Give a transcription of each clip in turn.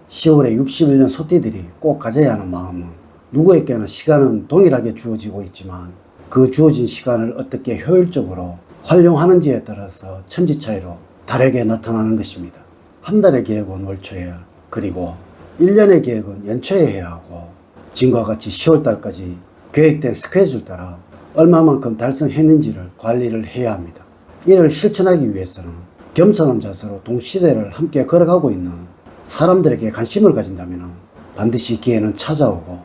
10월에 61년 소띠들이 꼭 가져야 하는 마음은 누구에게나 시간은 동일하게 주어지고 있지만 그 주어진 시간을 어떻게 효율적으로 활용하는지에 따라서 천지 차이로 다르게 나타나는 것입니다. 한 달의 계획은 월초에, 그리고 1년의 계획은 연초에 해야 하고, 지금과 같이 10월달까지 계획된 스케줄 따라 얼마만큼 달성했는지를 관리를 해야 합니다. 이를 실천하기 위해서는 겸손한 자세로 동시대를 함께 걸어가고 있는 사람들에게 관심을 가진다면 반드시 기회는 찾아오고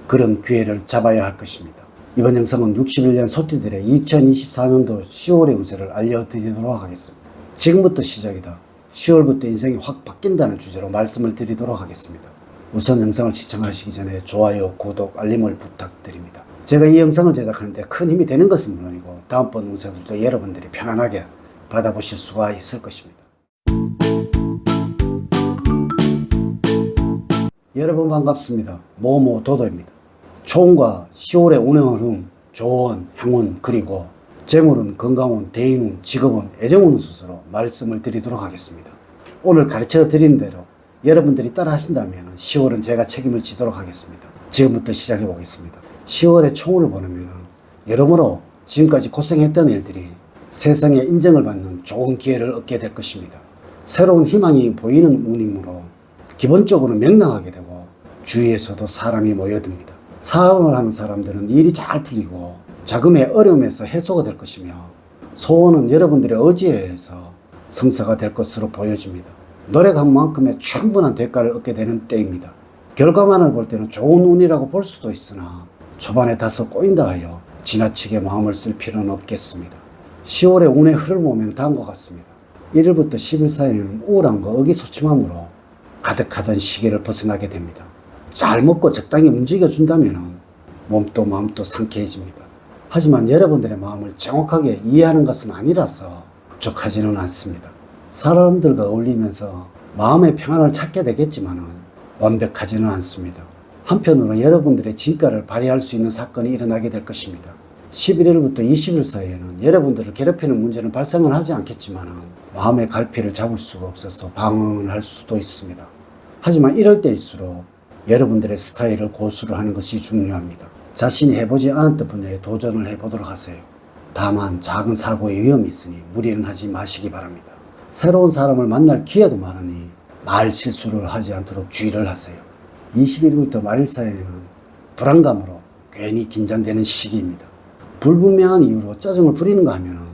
그런 기회를 잡아야 할 것입니다. 이번 영상은 61년 소띠들의 2024년도 10월의 운세를 알려드리도록 하겠습니다. 지금부터 시작이다. 10월부터 인생이 확 바뀐다는 주제로 말씀을 드리도록 하겠습니다. 우선 영상을 시청하시기 전에 좋아요, 구독, 알림을 부탁드립니다. 제가 이 영상을 제작하는데 큰 힘이 되는 것은 물론이고 다음번 운세들도 여러분들이 편안하게 받아보실 수가 있을 것입니다. 여러분 반갑습니다. 모모도도입니다. 총과 10월의 운행 흐름, 조언, 행운, 그리고 재물운, 건강운, 대인운, 직업운, 애정운 순서로 말씀을 드리도록 하겠습니다. 오늘 가르쳐 드린 대로 여러분들이 따라 하신다면 10월은 제가 책임을 지도록 하겠습니다. 지금부터 시작해 보겠습니다. 10월의 총운을 보내면 여러모로 지금까지 고생했던 일들이 세상에 인정을 받는 좋은 기회를 얻게 될 것입니다. 새로운 희망이 보이는 운이므로 기본적으로 명랑하게 되고 주위에서도 사람이 모여듭니다. 사업을 하는 사람들은 일이 잘 풀리고 자금의 어려움에서 해소가 될 것이며, 소원은 여러분들의 의지에 의해서 성사가 될 것으로 보여집니다. 노력한 만큼의 충분한 대가를 얻게 되는 때입니다. 결과만을 볼 때는 좋은 운이라고 볼 수도 있으나 초반에 다소 꼬인다 하여 지나치게 마음을 쓸 필요는 없겠습니다. 10월의 운의 흐름을 보면 다음과 같습니다. 1일부터 10일 사이에는 우울함과 의기소침함으로 가득하던 시기를 벗어나게 됩니다. 잘 먹고 적당히 움직여준다면 몸도 마음도 상쾌해집니다. 하지만 여러분들의 마음을 정확하게 이해하는 것은 아니라서 족하지는 않습니다. 사람들과 어울리면서 마음의 평안을 찾게 되겠지만 완벽하지는 않습니다. 한편으로 여러분들의 진가를 발휘할 수 있는 사건이 일어나게 될 것입니다. 11일부터 20일 사이에는 여러분들을 괴롭히는 문제는 발생은 하지 않겠지만 마음의 갈피를 잡을 수가 없어서 방황을 할 수도 있습니다. 하지만 이럴 때일수록 여러분들의 스타일을 고수를 하는 것이 중요합니다. 자신이 해보지 않았던 분야에 도전을 해보도록 하세요. 다만 작은 사고의 위험이 있으니 무리는 하지 마시기 바랍니다. 새로운 사람을 만날 기회도 많으니 말 실수를 하지 않도록 주의를 하세요. 20일부터 말일 사이에는 불안감으로 괜히 긴장되는 시기입니다. 불분명한 이유로 짜증을 부리는가 하면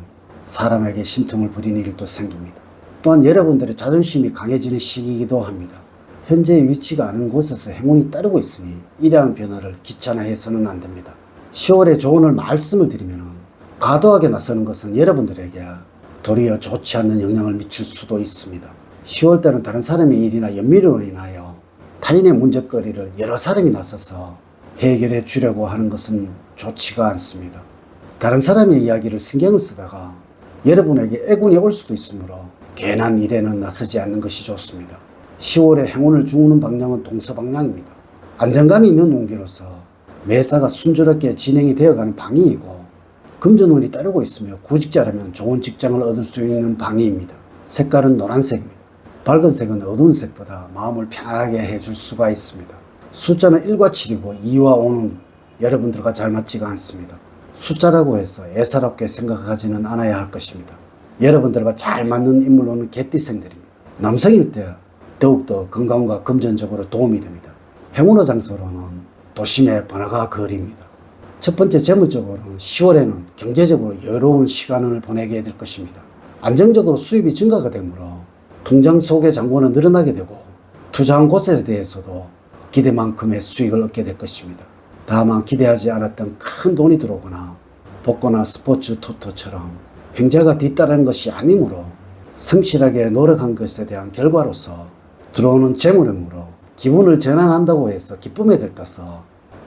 사람에게 심통을 부리는 일도 생깁니다. 또한 여러분들의 자존심이 강해지는 시기이기도 합니다. 현재의 위치가 아는 곳에서 행운이 따르고 있으니 이러한 변화를 귀찮아해서는 안 됩니다. 10월의 조언을 말씀을 드리면 과도하게 나서는 것은 여러분들에게 도리어 좋지 않는 영향을 미칠 수도 있습니다. 10월 때는 다른 사람의 일이나 연민으로 인하여 타인의 문제거리를 여러 사람이 나서서 해결해 주려고 하는 것은 좋지가 않습니다. 다른 사람의 이야기를 신경을 쓰다가 여러분에게 애군이 올 수도 있으므로 괜한 일에는 나서지 않는 것이 좋습니다. 10월에 행운을 주는 방향은 동서방향입니다. 안정감이 있는 운기로서 매사가 순조롭게 진행이 되어가는 방이이고, 금전운이 따르고 있으며 구직자라면 좋은 직장을 얻을 수 있는 방이입니다. 색깔은 노란색입니다. 밝은 색은 어두운 색보다 마음을 편안하게 해줄 수가 있습니다. 숫자는 1과 7이고 2와 5는 여러분들과 잘 맞지가 않습니다. 숫자라고 해서 애사롭게 생각하지는 않아야 할 것입니다. 여러분들과 잘 맞는 인물로는 개띠생들입니다. 남성일 때 더욱더 건강과 금전적으로 도움이 됩니다. 행운의 장소로는 도심의 번화가 거리입니다. 첫 번째 재물적으로는 10월에는 경제적으로 여유로운 시간을 보내게 될 것입니다. 안정적으로 수입이 증가가 되므로 통장 속의 잔고는 늘어나게 되고 투자한 곳에 대해서도 기대만큼의 수익을 얻게 될 것입니다. 다만 기대하지 않았던 큰 돈이 들어오거나 복거나 스포츠 토토처럼 횡재가 뒤따르는 것이 아니므로 성실하게 노력한 것에 대한 결과로서 들어오는 재물음으로 기분을 전환한다고 해서 기쁨에 들떠서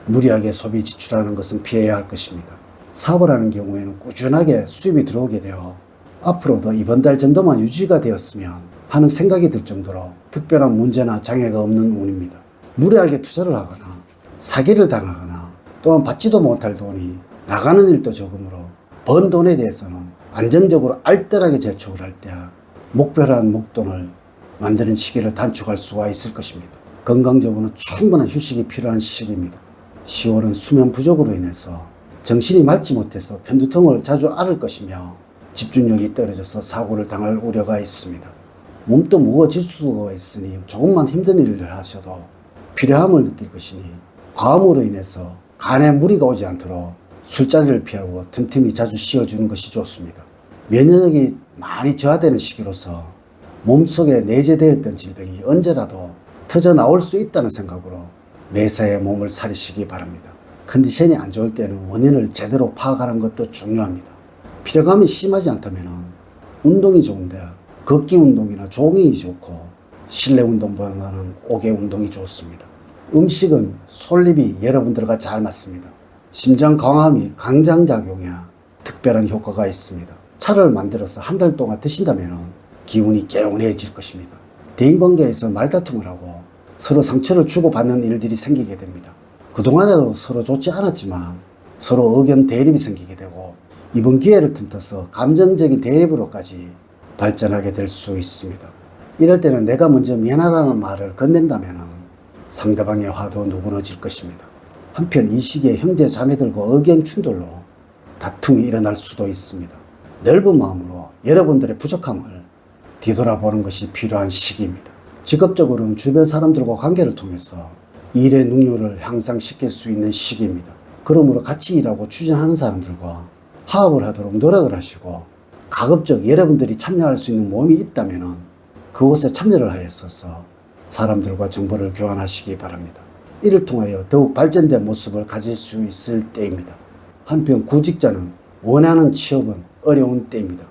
무리하게 소비 지출하는 것은 피해야 할 것입니다. 사업을 하는 경우에는 꾸준하게 수입이 들어오게 되어 앞으로도 이번 달 정도만 유지가 되었으면 하는 생각이 들 정도로 특별한 문제나 장애가 없는 운입니다. 무리하게 투자를 하거나 사기를 당하거나 또한 받지도 못할 돈이 나가는 일도 적으므로 번 돈에 대해서는 안정적으로 알뜰하게 저축을 할 때 목표라는 목돈을 만드는 시기를 단축할 수가 있을 것입니다. 건강적으로는 충분한 휴식이 필요한 시기입니다. 10월은 수면 부족으로 인해서 정신이 맑지 못해서 편두통을 자주 앓을 것이며 집중력이 떨어져서 사고를 당할 우려가 있습니다. 몸도 무거워질 수가 있으니 조금만 힘든 일을 하셔도 필요함을 느낄 것이니 과음으로 인해서 간에 무리가 오지 않도록 술자리를 피하고 틈틈이 자주 쉬어주는 것이 좋습니다. 면역력이 많이 저하되는 시기로서 몸속에 내재되었던 질병이 언제라도 터져 나올 수 있다는 생각으로 매사에 몸을 사리시기 바랍니다. 컨디션이 안 좋을 때는 원인을 제대로 파악하는 것도 중요합니다. 피로감이 심하지 않다면 운동이 좋은데 걷기 운동이나 조깅이 좋고 실내 운동보다는 옥외 운동이 좋습니다. 음식은 솔잎이 여러분들과 잘 맞습니다. 심장 강함이 강장작용에 특별한 효과가 있습니다. 차를 만들어서 한 달 동안 드신다면 기운이 개운해질 것입니다. 대인관계에서 말다툼을 하고 서로 상처를 주고받는 일들이 생기게 됩니다. 그동안에도 서로 좋지 않았지만 서로 의견 대립이 생기게 되고 이번 기회를 틈타서 감정적인 대립으로까지 발전하게 될 수 있습니다. 이럴 때는 내가 먼저 미안하다는 말을 건넨다면 상대방의 화도 누그러질 것입니다. 한편 이 시기에 형제 자매들과 의견 충돌로 다툼이 일어날 수도 있습니다. 넓은 마음으로 여러분들의 부족함을 뒤돌아보는 것이 필요한 시기입니다. 직업적으로는 주변 사람들과 관계를 통해서 일의 능률을 향상시킬 수 있는 시기입니다. 그러므로 같이 일하고 추진하는 사람들과 화합을 하도록 노력을 하시고 가급적 여러분들이 참여할 수 있는 모임이 있다면 그곳에 참여를 하였어서 사람들과 정보를 교환하시기 바랍니다. 이를 통하여 더욱 발전된 모습을 가질 수 있을 때입니다. 한편 구직자는 원하는 취업은 어려운 때입니다.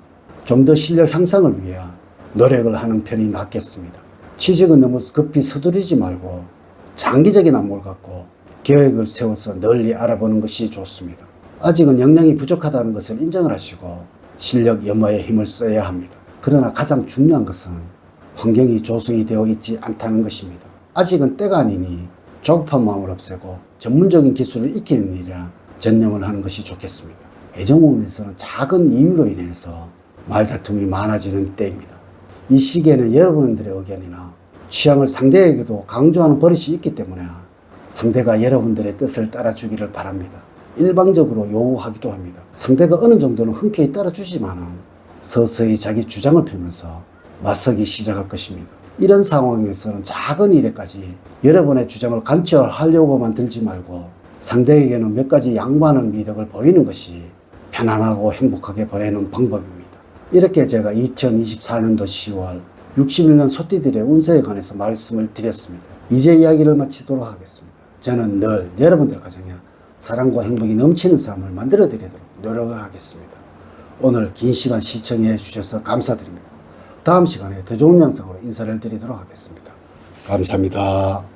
좀 더 실력 향상을 위해 노력을 하는 편이 낫겠습니다. 취직은 너무 급히 서두르지 말고 장기적인 안목을 갖고 계획을 세워서 널리 알아보는 것이 좋습니다. 아직은 역량이 부족하다는 것을 인정을 하시고 실력 연마에 힘을 써야 합니다. 그러나 가장 중요한 것은 환경이 조성이 되어 있지 않다는 것입니다. 아직은 때가 아니니 조급한 마음을 없애고 전문적인 기술을 익히는 일에 전념을 하는 것이 좋겠습니다. 애정운에서는 작은 이유로 인해서 말다툼이 많아지는 때입니다. 이 시기에는 여러분들의 의견이나 취향을 상대에게도 강조하는 버릇이 있기 때문에 상대가 여러분들의 뜻을 따라주기를 바랍니다. 일방적으로 요구하기도 합니다. 상대가 어느 정도는 흔쾌히 따라주지만은 서서히 자기 주장을 펴면서 맞서기 시작할 것입니다. 이런 상황에서는 작은 일에까지 여러분의 주장을 관철하려고만 들지 말고 상대에게는 몇 가지 양보하는 미덕을 보이는 것이 편안하고 행복하게 보내는 방법입니다. 이렇게 제가 2024년도 10월 61년 소띠들의 운세에 관해서 말씀을 드렸습니다. 이제 이야기를 마치도록 하겠습니다. 저는 늘 여러분들 가정에 사랑과 행복이 넘치는 삶을 만들어 드리도록 노력을 하겠습니다. 오늘 긴 시간 시청해 주셔서 감사드립니다. 다음 시간에 더 좋은 영상으로 인사를 드리도록 하겠습니다. 감사합니다.